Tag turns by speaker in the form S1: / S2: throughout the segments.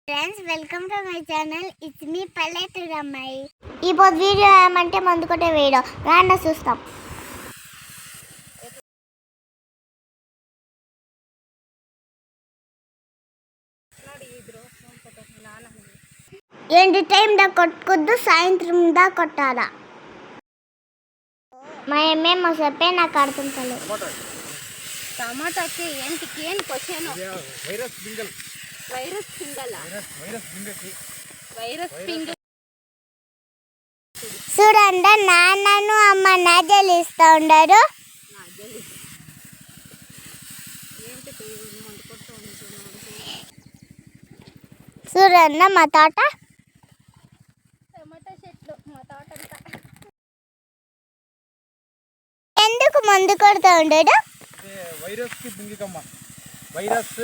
S1: Friends welcome to my channel. It's me పల్లెటూరు అమ్మాయి. ఇప్పుడు వీడియో ఏమంటే ముందుకొట్టే వీడియో రాండా చూస్తాం. ఎండ్ టైం దా కొట్టుకొద్దు, సాయంత్రం దా కొట్టాలా. మా ఏమేమో చెప్పే నాకు అర్థం కాలేదు.
S2: టమాటాకి ఏంటికి ఏం క్వశ్చన్ వైరస్ పింగల్
S1: చూడండి, నాన్నను అమ్మ నాజలు ఇస్తూ ఉండరు. చూడండి మా తోట
S2: టమాటా చెట్లు, మా తోట
S1: ఎందుకు మందు కొడుతూ ఉండడు?
S3: వైరస్ కి బింగికమ్మ, వైరస్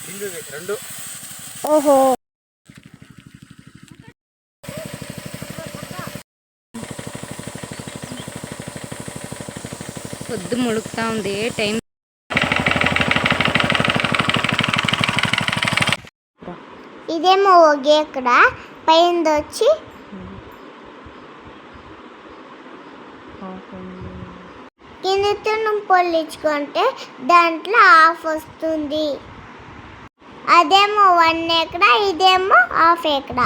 S3: బింగి రెండు.
S1: ఓహో,
S2: పొద్దు ముడుకుతా ఉంది టైం.
S1: ఇదేమో ఒకే ఇక్కడ పైన వచ్చి కింద పొల్లించుకుంటే దాంట్లో ఆఫ్ వస్తుంది. అదేమో 1 ఎకరా, ఇదేమో ½ ఎకరా.